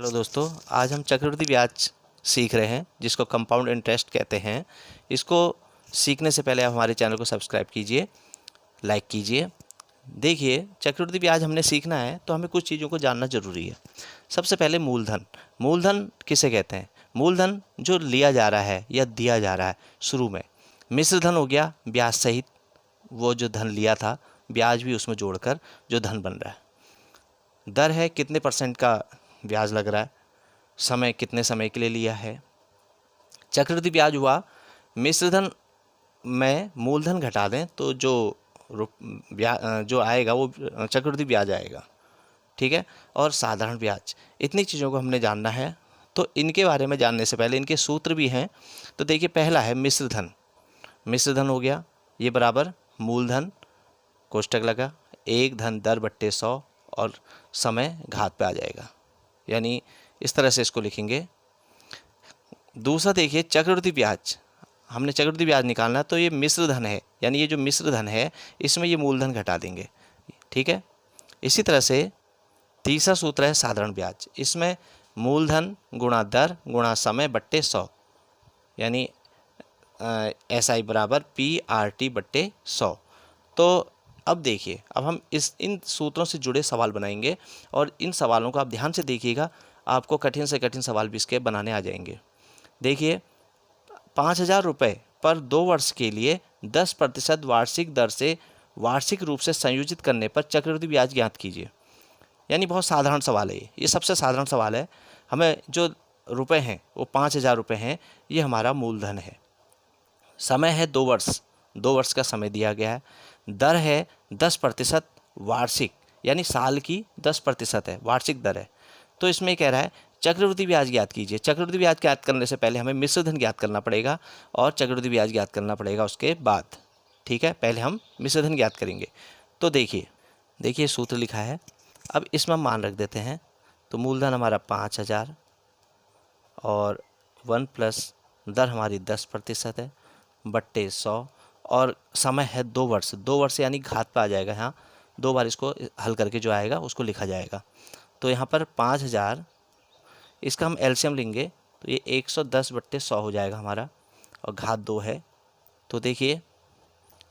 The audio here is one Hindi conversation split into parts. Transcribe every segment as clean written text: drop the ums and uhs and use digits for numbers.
हेलो दोस्तों, आज हम चक्रवृद्धि ब्याज सीख रहे हैं जिसको कंपाउंड इंटरेस्ट कहते हैं। इसको सीखने से पहले आप हमारे चैनल को सब्सक्राइब कीजिए, लाइक कीजिए। देखिए, चक्रवृद्धि ब्याज हमने सीखना है तो हमें कुछ चीज़ों को जानना जरूरी है। सबसे पहले मूलधन। मूलधन किसे कहते हैं? मूलधन जो लिया जा रहा है या दिया जा रहा है शुरू में। मिश्र धन हो गया ब्याज सहित, वो जो धन लिया था ब्याज भी उसमें जोड़कर जो धन बन रहा है। दर है कितने % का ब्याज लग रहा है, समय कितने समय के लिए लिया है। चक्रवृद्धि ब्याज हुआ मिश्र धन में मूलधन घटा दें तो जो जो आएगा वो चक्रवृद्धि ब्याज आएगा। ठीक है। और साधारण ब्याज, इतनी चीज़ों को हमने जानना है। तो इनके बारे में जानने से पहले इनके सूत्र भी हैं। तो देखिए, पहला है मिश्र धन। मिश्र धन हो गया ये बराबर मूलधन, कोष्टक लगा, एक धन दर बट्टे 100 और समय घात पे आ जाएगा, यानी इस तरह से इसको लिखेंगे। दूसरा देखिए, चक्रवृद्धि ब्याज। हमने चक्रवृद्धि ब्याज निकालना है तो ये मिश्र धन है, यानी ये जो मिश्र धन है इसमें ये मूलधन घटा देंगे। ठीक है। इसी तरह से तीसरा सूत्र है साधारण ब्याज। इसमें मूलधन गुणा दर गुणा समय बट्टे 100, यानी SI बराबर PRT बट्टे 100। तो अब देखिए, अब हम इन सूत्रों से जुड़े सवाल बनाएंगे और इन सवालों को आप ध्यान से देखिएगा, आपको कठिन से कठिन सवाल भी इसके बनाने आ जाएंगे। देखिए, 5,000 रुपये पर 2 वर्ष के लिए 10% वार्षिक दर से वार्षिक रूप से संयोजित करने पर चक्रवृद्धि ब्याज ज्ञात कीजिए। यानी बहुत साधारण सवाल है ये सबसे साधारण सवाल है। हमें जो रुपए हैं वो 5,000 रुपये हैं, ये हमारा मूलधन है। समय है 2 वर्ष, 2 वर्ष का समय दिया गया है। दर है 10% वार्षिक, यानी साल की 10% है, वार्षिक दर है। तो इसमें कह रहा है चक्रवृद्धि ब्याज ज्ञात कीजिए। चक्रवृद्धि ब्याज ज्ञात करने से पहले हमें मिश्र धन ज्ञात करना पड़ेगा और चक्रवृद्धि ब्याज ज्ञात करना पड़ेगा उसके बाद। ठीक है, पहले हम मिश्र धन ज्ञात करेंगे। तो देखिए सूत्र लिखा है। अब इसमें हम मान रख देते हैं। तो मूलधन हमारा 5,000 और 1 प्लस दर हमारी 10% है बट्टे 100 और समय है 2 वर्ष। 2 वर्ष यानी घात पे आ जाएगा, यहाँ 2 बार इसको हल करके जो आएगा उसको लिखा जाएगा। तो यहाँ पर 5,000, इसका हम एलसीएम लेंगे तो ये 110 बट्टे 100 हो जाएगा हमारा, और घात 2 है। तो देखिए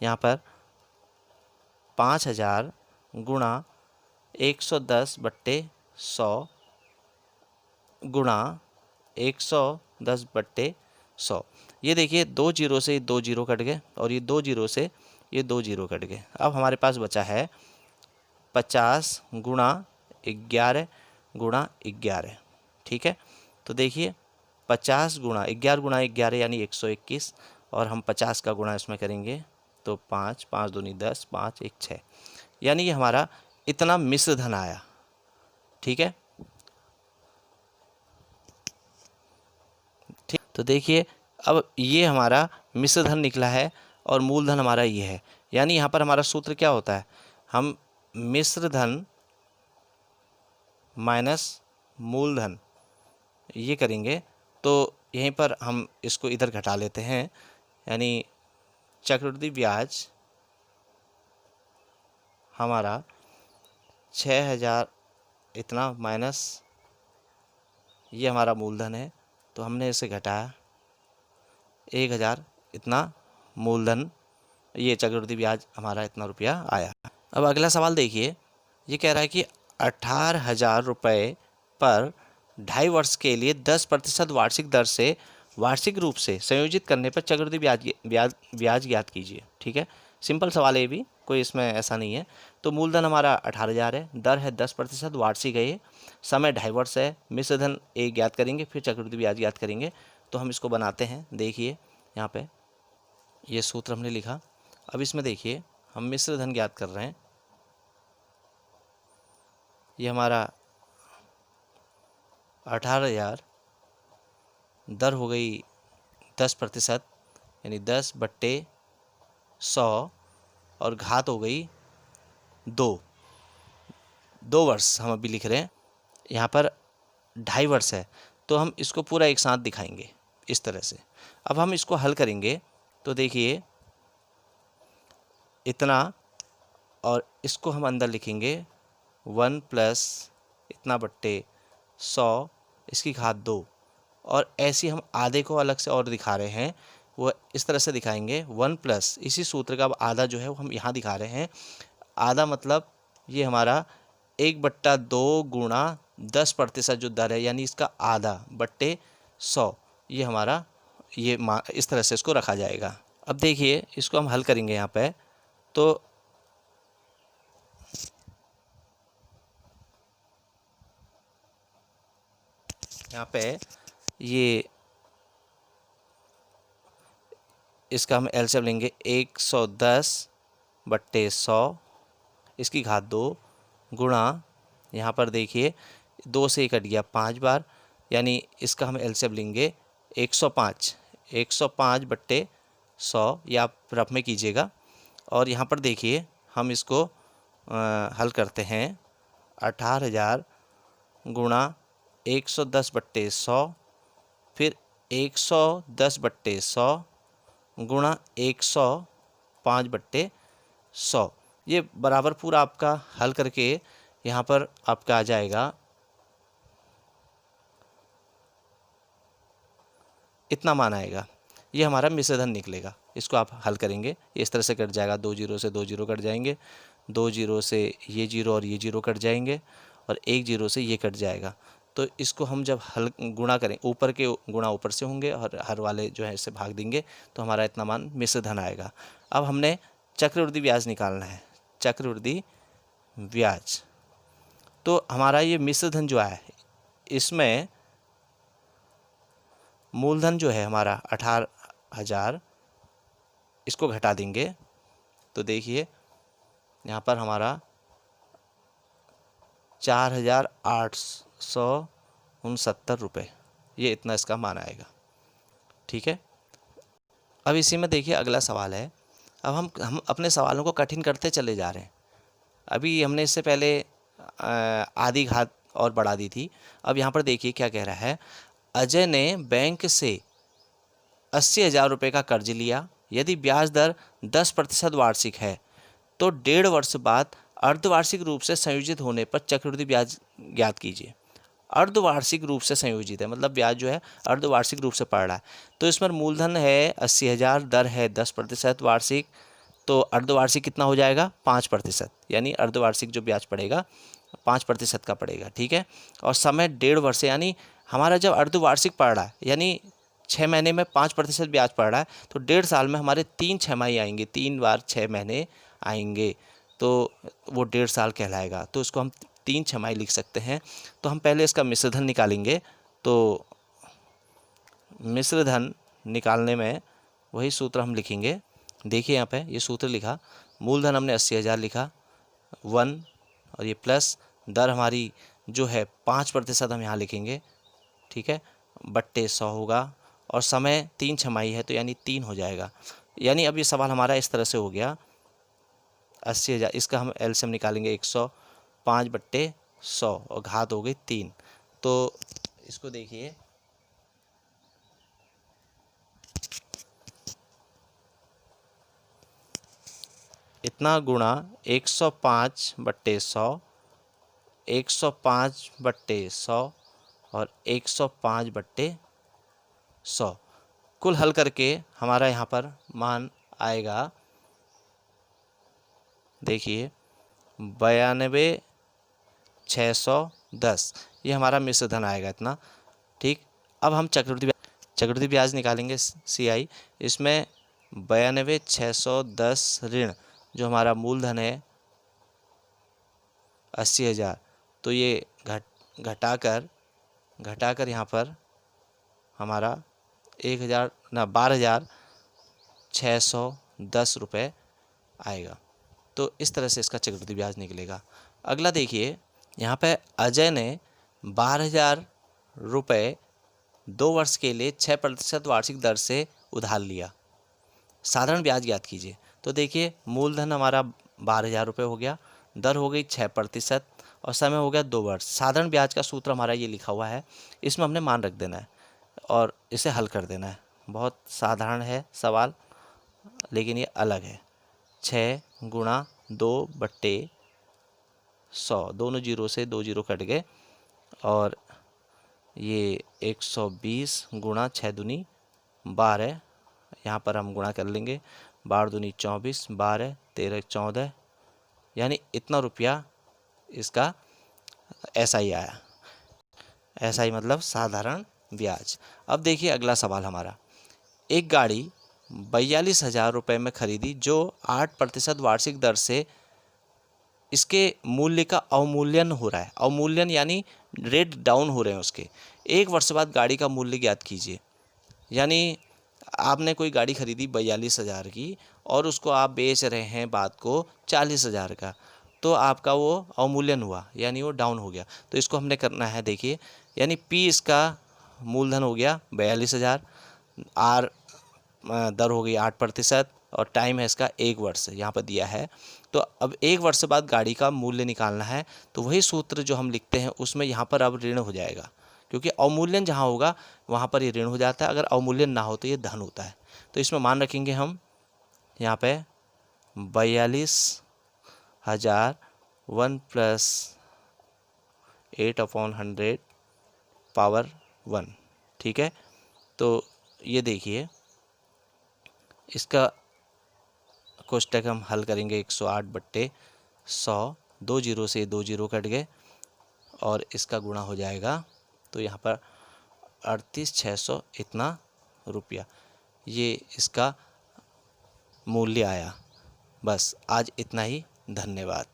यहाँ पर 5,000 गुणा 110 बट्टे 100 गुणा 110 बट्टे 100, ये देखिए 2 जीरो से 2 जीरो कट गए और ये 2 जीरो से ये 2 जीरो कट गए। अब हमारे पास बचा है 50 गुणा 11 गुणा 11। ठीक है। तो देखिए 50 गुणा 11 यानी 121, और हम 50 का गुणा इसमें करेंगे तो 5 5 दूनी 10, 5 1 6, यानी ये हमारा इतना मिश्र धन आया। ठीक है। ठीक, तो देखिए अब ये हमारा मिश्र धन निकला है और मूलधन हमारा ये है। यानी यहाँ पर हमारा सूत्र क्या होता है, हम मिश्र धन माइनस मूलधन ये करेंगे तो यहीं पर हम इसको इधर घटा लेते हैं, यानी चक्रवृद्धि ब्याज हमारा 6,000 इतना माइनस ये हमारा मूलधन है, तो हमने इसे घटाया 1,000 इतना मूलधन, ये चक्रवृद्धि ब्याज हमारा इतना रुपया आया। अब अगला सवाल देखिए, ये कह रहा है कि 18,000 रुपये पर 2.5 वर्ष के लिए 10% वार्षिक दर से वार्षिक रूप से संयोजित करने पर चक्रवृद्धि ब्याज ज्ञात कीजिए। ठीक है, सिंपल सवाल है ये भी, कोई इसमें ऐसा नहीं है। तो मूलधन हमारा 18,000 है, दर है 10%, वार्षिक है ये, समय 2.5 वर्ष है, मिश्र धन एक ज्ञात करेंगे, फिर चक्रवृद्धि ब्याज ज्ञात करेंगे। तो हम इसको बनाते हैं। देखिए यहाँ पे ये सूत्र हमने लिखा। अब इसमें देखिए हम मिश्र धन ज्ञात कर रहे हैं। ये हमारा 18,000 दर हो गई 10%, यानी 10 बट्टे 100 और घात हो गई 2 वर्ष हम अभी लिख रहे हैं। यहाँ पर 2.5 वर्ष है तो हम इसको पूरा एक साथ दिखाएंगे इस तरह से। अब हम इसको हल करेंगे तो देखिए इतना, और इसको हम अंदर लिखेंगे 1 प्लस इतना बट्टे 100 इसकी घात 2। और ऐसे हम आधे को अलग से और दिखा रहे हैं, वो इस तरह से दिखाएंगे 1 प्लस इसी सूत्र का अब आधा जो है वो हम यहाँ दिखा रहे हैं। आधा मतलब ये हमारा 1/2 गुणा 10% जो दर है, यानी इसका आधा बट्टे 100, ये हमारा ये इस तरह से इसको रखा जाएगा। अब देखिए इसको हम हल करेंगे यहाँ पे, तो यहाँ पे ये इसका हम एलसीएम लेंगे 110/100, इसकी घात 2 गुणा, यहाँ पर देखिए 2 से कट गया 5 बार, यानी इसका हम एलसीएम लेंगे 105/100, ये आप रफ में कीजिएगा। और यहाँ पर देखिए हम इसको हल करते हैं, 18,000 गुणा 110/100, फिर 110/100 गुणा 105/100, ये बराबर पूरा आपका हल करके यहाँ पर आपका आ जाएगा इतना मान आएगा। ये हमारा मिश्र धन निकलेगा। इसको आप हल करेंगे, इस तरह से कट जाएगा, 2 जीरो से 2 जीरो कट जाएंगे, 2 जीरो से ये जीरो और ये जीरो कट जाएंगे, और 1 जीरो से ये कट जाएगा। तो इसको हम जब हल गुणा करें, ऊपर के गुणा ऊपर से होंगे और हर वाले जो है इससे भाग देंगे, तो हमारा इतना मान मिश्र धन आएगा। अब हमने चक्रवृद्धि ब्याज निकालना है, चक्रवृद्धि ब्याज। तो हमारा ये मिश्र धन जो है, इसमें मूलधन जो है हमारा 18,000, इसको घटा देंगे, तो देखिए यहाँ पर हमारा 4,869 रुपये, ये इतना इसका मान आएगा। ठीक है, अब इसी में देखिए अगला सवाल है। अब हम अपने सवालों को कठिन करते चले जा रहे हैं। अभी हमने इससे पहले आधी घात और बढ़ा दी थी। अब यहाँ पर देखिए क्या कह रहा है, अजय ने बैंक से 80,000 रुपये का कर्ज लिया। यदि ब्याज दर 10% वार्षिक है तो 1.5 वर्ष बाद अर्धवार्षिक रूप से संयोजित होने पर चक्रवृद्धि ब्याज ज्ञात कीजिए। अर्धवार्षिक रूप से संयोजित है, मतलब ब्याज जो है अर्धवार्षिक रूप से पड़ रहा है। तो इसमें मूलधन है 80,000, दर है 10% वार्षिक, तो अर्धवार्षिक कितना हो जाएगा 5%, यानी अर्धवार्षिक जो ब्याज पड़ेगा 5% का पड़ेगा। ठीक है, और समय 1.5 वर्ष, यानी हमारा जब अर्धवार्षिक पड़ रहा है, यानी 6 महीने में 5% ब्याज पड़ रहा है, तो 1.5 साल में हमारे 3 छमाही आएंगे, 3 बार 6 महीने आएंगे, तो वो 1.5 साल कहलाएगा। तो इसको हम 3 छमाही लिख सकते हैं। तो हम पहले इसका मिश्रधन निकालेंगे। तो मिश्रधन निकालने में वही सूत्र हम लिखेंगे। देखिए यहाँ पे ये सूत्र लिखा, मूलधन हमने 80,000 लिखा, 1 और ये प्लस दर हमारी जो है 5% हम यहाँ लिखेंगे। ठीक है, बट्टे 100 होगा, और समय 3 छमाही है, तो यानी 3 हो जाएगा। यानी अब ये सवाल हमारा इस तरह से हो गया, 80,000, इसका हम एलसीएम निकालेंगे 105/100 और घात हो गई 3। तो इसको देखिए, इतना गुणा 105/100, 105/100 और 105/100, कुल हल करके हमारा यहाँ पर मान आएगा, देखिए 92,610, ये हमारा मिश्र धन आएगा इतना। ठीक, अब हम चक्रवृद्धि ब्याज निकालेंगे CI। इसमें 92,610 ऋण जो हमारा मूलधन है 80,000, तो ये घटाकर यहाँ पर हमारा 12,610 रुपये आएगा। तो इस तरह से इसका चक्रवृद्धि ब्याज निकलेगा। अगला देखिए, यहाँ पे अजय ने 12,000 रुपये 2 वर्ष के लिए 6% वार्षिक दर से उधार लिया। साधारण ब्याज ज्ञात कीजिए। तो देखिए मूलधन हमारा 12,000 रुपये हो गया, दर हो गई 6% और समय हो गया 2 वर्ष। साधारण ब्याज का सूत्र हमारा ये लिखा हुआ है, इसमें हमने मान रख देना है और इसे हल कर देना है। बहुत साधारण है सवाल, लेकिन ये अलग है। 6 गुणा 2/100, दोनों जीरो से 2 जीरो कट गए, और ये 120 गुणा 6 दूनी 12, यहाँ पर हम गुणा कर लेंगे, 12 दूनी 24, 12 13 14, यानी इतना रुपया इसका SI आया। SI मतलब साधारण ब्याज। अब देखिए अगला सवाल हमारा, एक गाड़ी 42,000 रुपये में खरीदी जो 8% वार्षिक दर से इसके मूल्य का अवमूल्यन हो रहा है। अवमूल्यन यानी रेट डाउन हो रहे हैं उसके। एक वर्ष बाद गाड़ी का मूल्य ज्ञात कीजिए। यानी आपने कोई गाड़ी खरीदी 42,000 की और उसको आप बेच रहे हैं बाद को 40,000 का, तो आपका वो अवमूल्यन हुआ, यानी वो डाउन हो गया। तो इसको हमने करना है, देखिए, यानी P इसका मूलधन हो गया 42,000, R दर हो गई 8% और टाइम है इसका 1 वर्ष, यहाँ पर दिया है। तो अब 1 वर्ष बाद गाड़ी का मूल्य निकालना है, तो वही सूत्र जो हम लिखते हैं उसमें यहाँ पर अब ऋण हो जाएगा, क्योंकि अवमूल्यन जहाँ होगा वहाँ पर ये ऋण हो जाता है, अगर अवमूल्यन ना हो तो ये धन होता है। तो इसमें मान रखेंगे हम यहाँ पे 42,000 1 + 8/100 पावर 1, ठीक है। तो ये देखिए इसका कोष्टक हम हल करेंगे, 108/100, 2 जीरो से 2 जीरो कट गए और इसका गुणा हो जाएगा, तो यहाँ पर 38,600 इतना रुपया, ये इसका मूल्य आया। बस आज इतना ही, धन्यवाद।